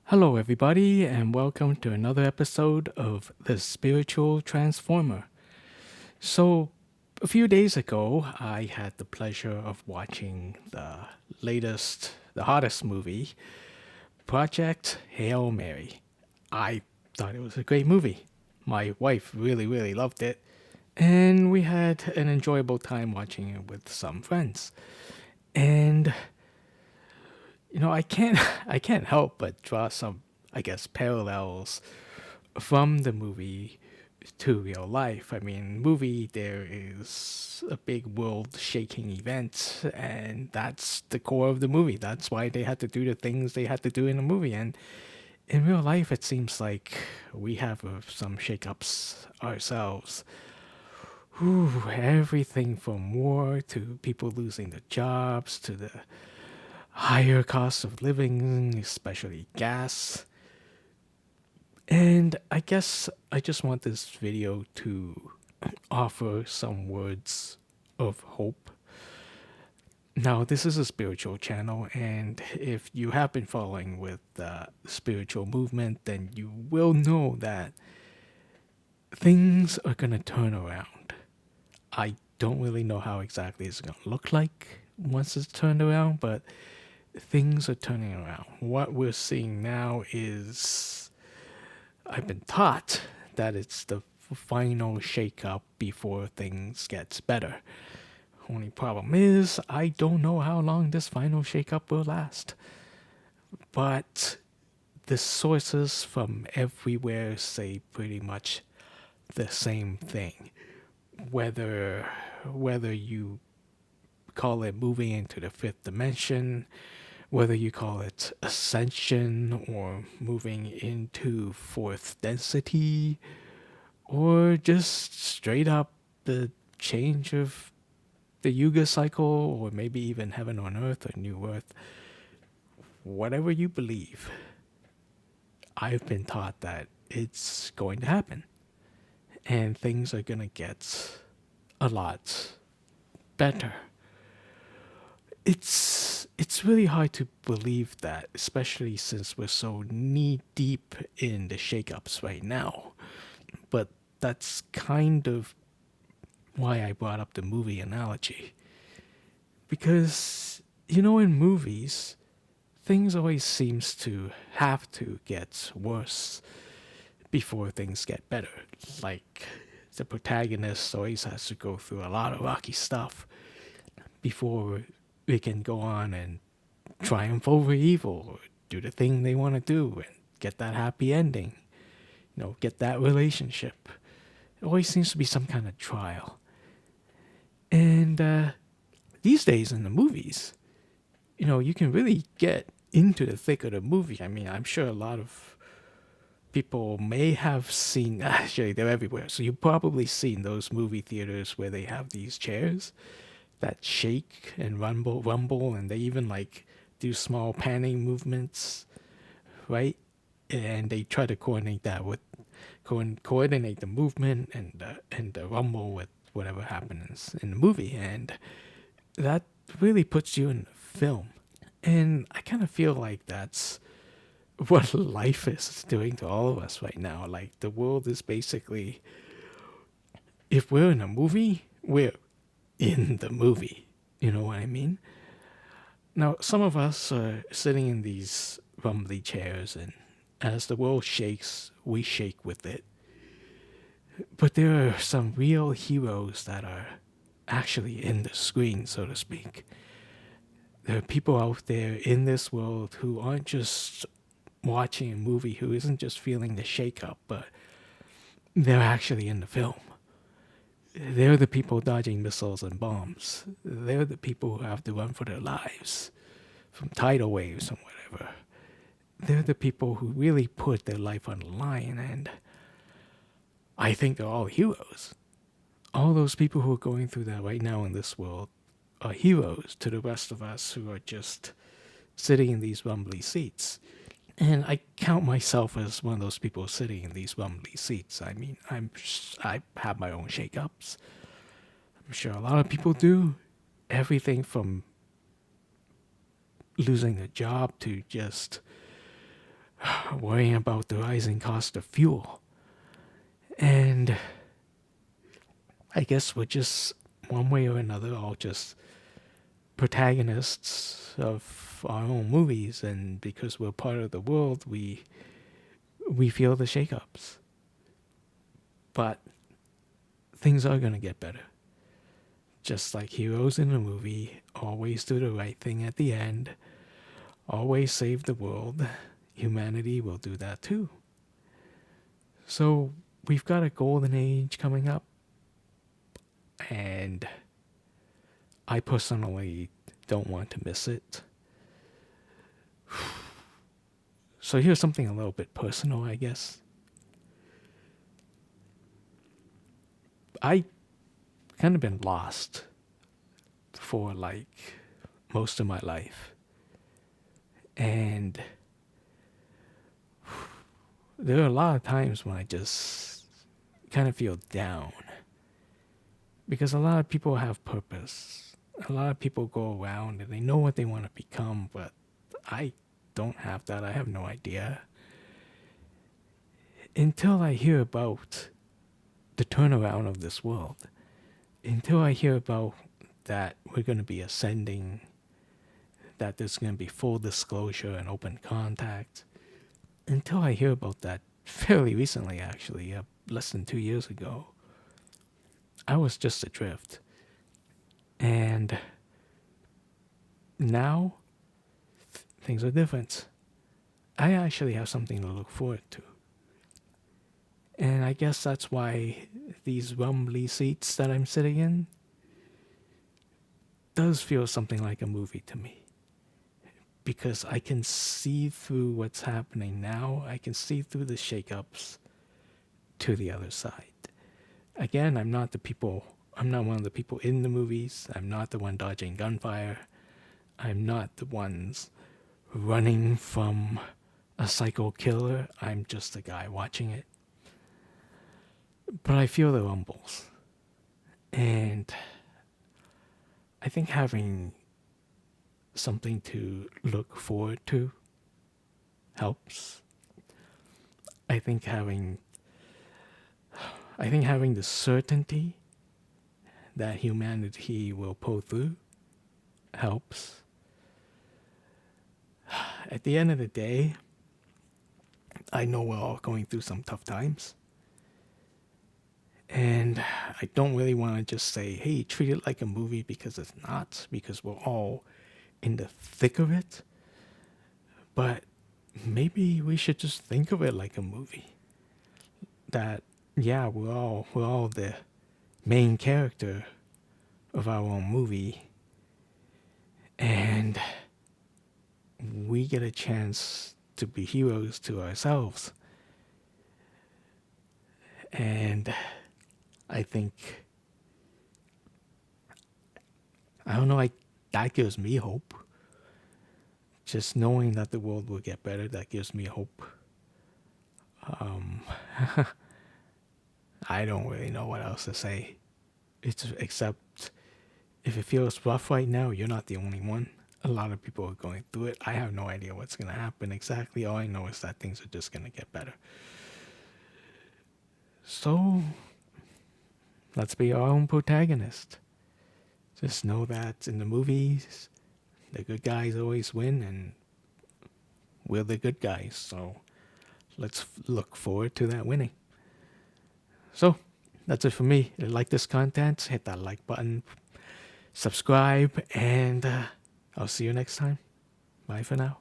Hello, everybody, and welcome to another episode of The Spiritual Transformer. So, a few days ago, I had the pleasure of watching the hottest movie, Project Hail Mary. I thought it was a great movie. My wife really, really loved it, and we had an enjoyable time watching it with some friends. And I can't help but draw some, I guess, parallels from the movie to real life. I mean, movie there is a big world-shaking event, and that's the core of the movie. That's why they had to do the things they had to do in the movie. And in real life, it seems like we have some shakeups ourselves. Whew, everything from war to people losing their jobs to the higher cost of living, especially gas. And I guess I just want this video to offer some words of hope. Now, this is a spiritual channel, and if you have been following with the spiritual movement, then you will know that things are going to turn around. I don't really know how exactly it's going to look like once it's turned around, but things are turning around. What we're seeing now is I've been taught that it's the final shake-up before things gets better. Only problem is I don't know how long this final shake-up will last. But the sources from everywhere say pretty much the same thing. Whether whether you call it moving into the fifth dimension, whether you call it ascension or moving into fourth density, or just straight up the change of the Yuga cycle, or maybe even heaven on earth or new earth, whatever you believe, I've been taught that it's going to happen. And things are going to get a lot better. It's really hard to believe that, especially since we're so knee deep in the shakeups right now. But that's kind of why I brought up the movie analogy. Because in movies, things always seems to have to get worse before things get better. Like the protagonist always has to go through a lot of rocky stuff before they can go on and triumph over evil or do the thing they want to do and get that happy ending. Get that relationship. It always seems to be some kind of trial. And these days in the movies, you can really get into the thick of the movie. I mean, I'm sure a lot of people may have seen, actually, they're everywhere. So you've probably seen those movie theaters where they have these chairs that shake and rumble, and they even like do small panning movements, right? And they try to coordinate that with coordinate the movement and the rumble with whatever happens in the movie, and that really puts you in the film. And I kind of feel like that's what life is doing to all of us right now. Like the world is basically, if we're in a movie, we're in the movie. You know what I mean? Now, some of us are sitting in these rumbly chairs, and as the world shakes, we shake with it. But there are some real heroes that are actually in the screen, so to speak. There are people out there in this world who aren't just watching a movie, who isn't just feeling the shakeup, but they're actually in the film. They're the people dodging missiles and bombs. They're the people who have to run for their lives from tidal waves and whatever. They're the people who really put their life on the line, and I think they're all heroes. All those people who are going through that right now in this world are heroes to the rest of us who are just sitting in these rumbly seats. And I count myself as one of those people sitting in these rumbly seats. I mean, I have my own shakeups. I'm sure a lot of people do. Everything from losing a job to just worrying about the rising cost of fuel. And I guess we're just, one way or another, all just protagonists of our own movies. And because we're part of the world, we feel the shakeups. But things are going to get better. Just like heroes in a movie always do the right thing at the end, always save the world, humanity will do that too. So we've got a golden age coming up, and I personally don't want to miss it. So here's something a little bit personal, I guess. I kind of been lost for like most of my life. And there are a lot of times when I just kind of feel down. Because a lot of people have purpose. A lot of people go around and they know what they want to become, but I don't have that. I have no idea. Until I hear about the turnaround of this world. Until I hear about that we're going to be ascending, that there's going to be full disclosure and open contact. Until I hear about that fairly recently, actually, less than 2 years ago, I was just adrift. And now, things are different. I actually have something to look forward to. And I guess that's why these rumbly seats that I'm sitting in does feel something like a movie to me. Because I can see through what's happening now. I can see through the shakeups to the other side. Again, I'm not one of the people in the movies. I'm not the one dodging gunfire. I'm not the ones running from a psycho killer. I'm just a guy watching it. But I feel the rumbles. And I think having something to look forward to helps. I think having the certainty that humanity will pull through helps. At the end of the day, I know we're all going through some tough times. And I don't really want to just say, hey, treat it like a movie, because it's not, because we're all in the thick of it. But maybe we should just think of it like a movie. That, yeah, we're all the main character of our own movie. And we get a chance to be heroes to ourselves. And I think, I don't know, that gives me hope. Just knowing that the world will get better, that gives me hope. I don't really know what else to say. Except if it feels rough right now, you're not the only one. A lot of people are going through it. I have no idea what's going to happen exactly. All I know is that things are just going to get better. So, let's be our own protagonist. Just know that in the movies, the good guys always win, and we're the good guys. So, let's look forward to that winning. So, that's it for me. If you like this content, hit that like button, subscribe, and I'll see you next time. Bye for now.